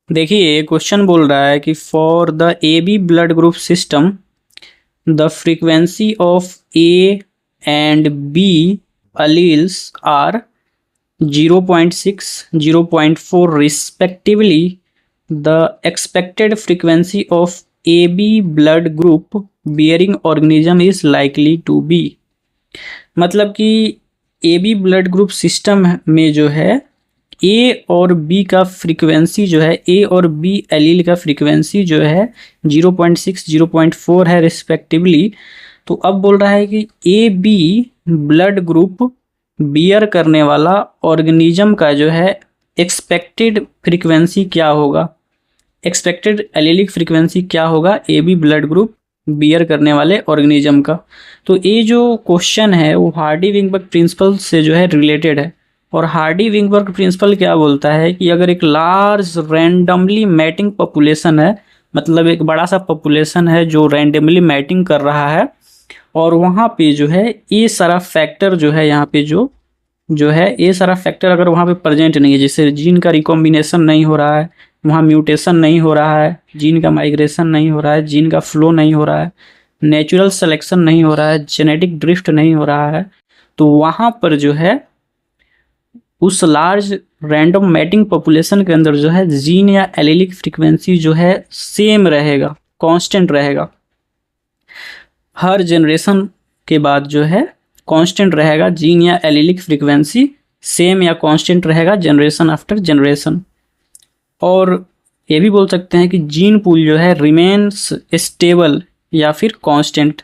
देखिए क्वेश्चन बोल रहा है कि for the A B blood group system the frequency of A and B alleles are 0.6, 0.4 respectively. The expected frequency of AB blood group bearing organism is likely to be। मतलब कि A B blood group system में जो है ए और B का frequency जो है, ए और बी एलील का फ्रीक्वेंसी जो है 0.6, 0.4 है रिस्पेक्टिवली। तो अब बोल रहा है कि A B blood group bear करने वाला ऑर्गेनिज्म का जो है एक्सपेक्टेड फ्रीक्वेंसी क्या होगा, एक्सपेक्टेड एलिलिक फ्रीक्वेंसी क्या होगा A B blood group bear करने वाले ऑर्गेनिज्म का। तो ये जो क्वेश्चन है वो हार्डी विंगबर्ग प्रिंसिपल से जो है रिलेटेड है। और हार्डी विंगबर्ग प्रिंसिपल क्या बोलता है कि अगर एक लार्ज रैंडमली मैटिंग पॉपुलेशन है, मतलब एक बड़ा सा पॉपुलेशन है जो रैंडमली मैटिंग कर रहा है, और वहाँ पे जो है ये सारा फैक्टर जो है यहाँ पे जो है ये सारा फैक्टर अगर वहाँ पे प्रेजेंट नहीं है, जैसे जीन का रिकॉम्बिनेशन नहीं हो रहा है, वहाँ म्यूटेशन नहीं हो रहा है, जीन का माइग्रेशन नहीं हो रहा है, जीन का फ्लो नहीं हो रहा है, नेचुरल सिलेक्शन नहीं हो रहा है, जेनेटिक ड्रिफ्ट नहीं हो रहा है, तो वहाँ पर जो है उस लार्ज रैंडम मैटिंग पॉपुलेशन के अंदर जो है जीन या एलिलिक फ्रीक्वेंसी जो है सेम रहेगा, कांस्टेंट रहेगा। हर जनरेशन के बाद जो है कांस्टेंट रहेगा, जीन या एलिलिक फ्रीक्वेंसी सेम या कांस्टेंट रहेगा जनरेशन आफ्टर जनरेशन। और ये भी बोल सकते हैं कि जीन पूल जो है रिमेन्स स्टेबल या फिर कांस्टेंट।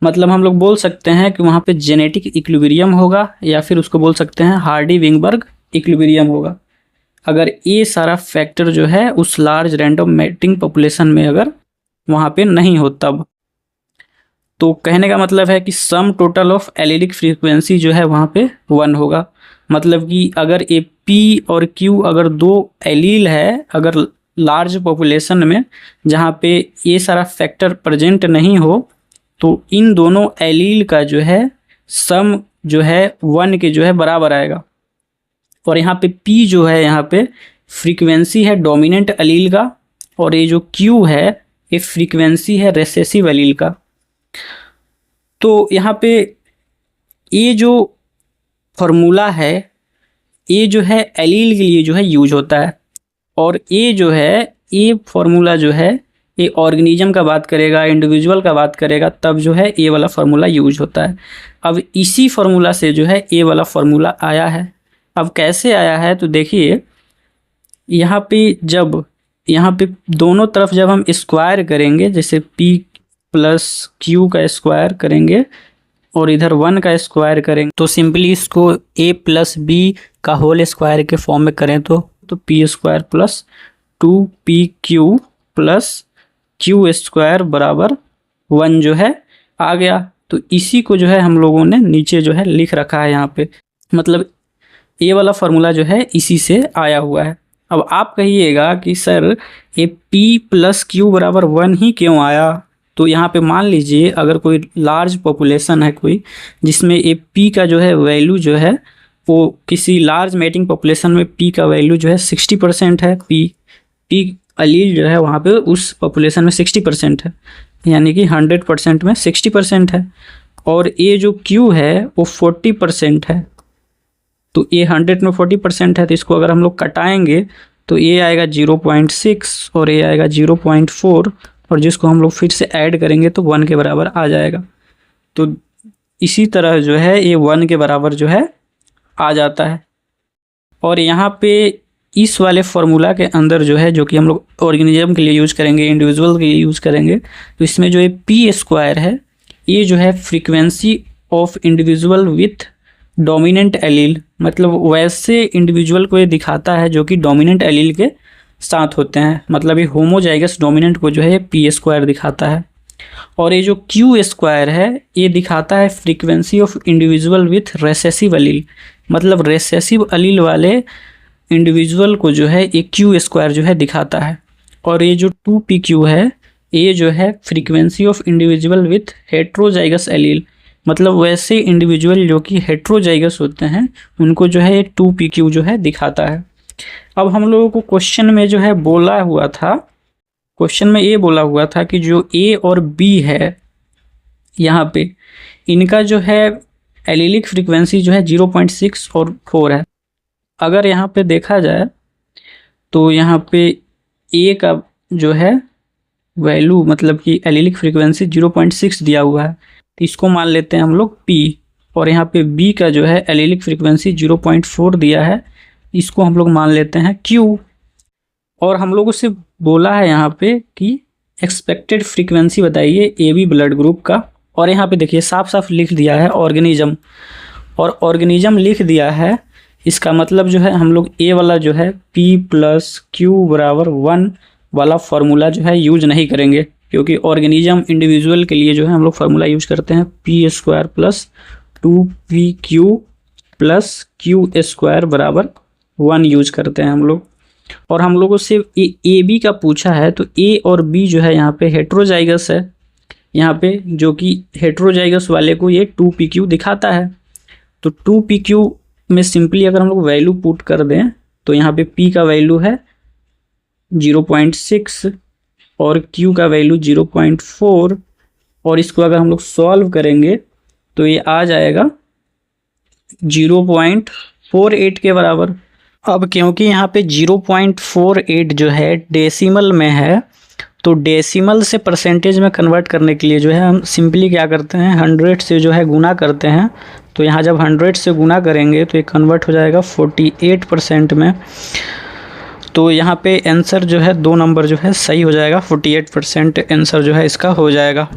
मतलब हम लोग बोल सकते हैं कि वहाँ पे जेनेटिक इक्विलिब्रियम होगा, या फिर उसको बोल सकते हैं हार्डी विंगबर्ग इक्विलिब्रियम होगा। अगर ये सारा फैक्टर जो है उस लार्ज रैंडम मैटिंग पॉपुलेशन में अगर वहाँ पे नहीं हो तब। तो कहने का मतलब है कि sum total of allylic frequency जो है वहाँ पे 1 होगा। मतलब कि अगर ए पी और क्यू अगर दो एलील है अगर लार्ज पॉपुलेशन में जहाँ पे ये सारा फैक्टर प्रेजेंट नहीं हो, तो इन दोनों एलील का जो है सम जो है 1 के जो है बराबर आएगा। और यहाँ पे पी जो है यहाँ पे फ्रीक्वेंसी है डोमिनेंट एलील का, और ये जो क्यू है ये फ्रीक्वेंसी है रेसेसिव एलील का। तो यहाँ पे ये जो फॉर्मूला है ये जो है एलील के लिए जो है यूज होता है, और ये जो है ये फॉर्मूला जो है ये ऑर्गेनिज्म का बात करेगा, इंडिविजुअल का बात करेगा, तब जो है ये वाला फार्मूला यूज होता है। अब इसी फार्मूला से जो है ये वाला फार्मूला आया है। अब कैसे आया है तो देखिए यहाँ पे दोनों तरफ जब हम स्क्वायर करेंगे, जैसे p प्लस क्यू का स्क्वायर करेंगे और इधर 1 का स्क्वायर करेंगे, तो सिंपली इसको a प्लस बी का होल स्क्वायर के फॉर्म में करें तो P square plus 2pq plus Q square बराबर 1 जो है आ गया। तो इसी को जो है हम लोगों ने नीचे जो है लिख रखा है यहाँ पे, मतलब ये वाला फार्मूला जो है इसी से आया हुआ है। अब आप कहिएगा कि सर ये p प्लस क्यू बराबर 1 ही क्यों आया? तो यहाँ पे मान लीजिए अगर कोई लार्ज पॉपुलेशन है कोई जिसमें ये p का जो है वैल्यू जो है वो किसी लार्ज मैटिंग पॉपुलेशन में p का वैल्यू जो है 60% है, p अलील जो है वहाँ पे उस पॉपुलेशन में 60% है, यानी कि 100% में 60% है, और ये जो q है वो 40% है। तो ये 100 में 40% है, तो इसको अगर हम लोग कटाएंगे तो ये आएगा 0.6 और ये आएगा 0.4, और जिसको हम लोग फिर से ऐड करेंगे तो 1 के बराबर आ जाएगा। तो इसी तरह जो है ये 1 के बराबर जो है आ जाता है। और यहाँ पे इस वाले फार्मूला के अंदर जो है, जो कि हम लोग ऑर्गेनिज्म के लिए यूज़ करेंगे, इंडिविजुअल के लिए यूज़ करेंगे, तो इसमें जो ये पी स्क्वायर है ये जो है frequency of individual with dominant allele, मतलब वैसे इंडिविजुअल को ये दिखाता है जो कि डोमिनेंट एलील के साथ होते हैं। मतलब ये होमोजाइगस डोमिनेंट को जो है पी स्क्वायर दिखाता है। और ये जो क्यू स्क्वायर है ये दिखाता है frequency of individual with recessive allele, मतलब रेसेसिव एलील वाले इंडिविजुअल को जो है ये क्यू स्क्वायर जो है दिखाता है। और ये जो 2pq है ये जो है frequency of individual with heterozygous allele, मतलब वैसे इंडिविजुअल जो कि हेट्रोजाइगस होते हैं उनको जो है 2pq जो है दिखाता है। अब हम लोगों को क्वेश्चन में जो है बोला हुआ था, क्वेश्चन में ये बोला हुआ था कि जो ए और बी है यहाँ पे, इनका जो है एलिलिक फ्रीक्वेंसी जो है 0.6 और 4 है। अगर यहाँ पे देखा जाए तो यहाँ पे ए का जो है वैल्यू मतलब कि एलिलिक फ्रीक्वेंसी 0.6 दिया हुआ है, तो इसको मान लेते हैं हम लोग पी। और यहाँ पे बी का जो है एलिलिक फ्रीक्वेंसी 0.4 दिया है, इसको हम लोग मान लेते हैं क्यू। और हम लोगों से बोला है यहाँ पे कि एक्सपेक्टेड फ्रीक्वेंसी बताइए ए बी ब्लड ग्रुप का। और यहाँ पे देखिए साफ साफ लिख दिया है ऑर्गेनिज्म, और ऑर्गेनिज्म लिख दिया है, इसका मतलब जो है हम लोग ए वाला जो है P + Q = 1 वाला फार्मूला जो है यूज नहीं करेंगे, क्योंकि ऑर्गेनिज्म इंडिविजुअल के लिए जो है हम लोग फार्मूला यूज करते हैं P² + 2PQ + Q² = 1 यूज करते हैं हम लोग। और हम लोगों से ए बी का पूछा है, तो ए और बी जो है यहाँ पे हेट्रोजाइगस है, यहाँ पे जो कि हेट्रोजाइगस वाले को ये 2PQ दिखाता है। तो 2PQ में सिंपली अगर हम लोग वैल्यू पुट कर दें तो यहाँ पे P का वैल्यू है 0.6 और Q का वैल्यू 0.4, और इसको अगर हम लोग सॉल्व करेंगे तो ये आ जाएगा 0.48 के बराबर। अब क्योंकि यहाँ पे 0.48 जो है डेसिमल में है, तो डेसिमल से परसेंटेज में कन्वर्ट करने के लिए जो है हम सिंपली क्या करते हैं 100 से जो है गुना करते हैं। तो यहाँ जब 100 से गुना करेंगे तो ये कन्वर्ट हो जाएगा 48% में। तो यहाँ पे आंसर जो है 2 नंबर जो है सही हो जाएगा, 48% आंसर जो है इसका हो जाएगा।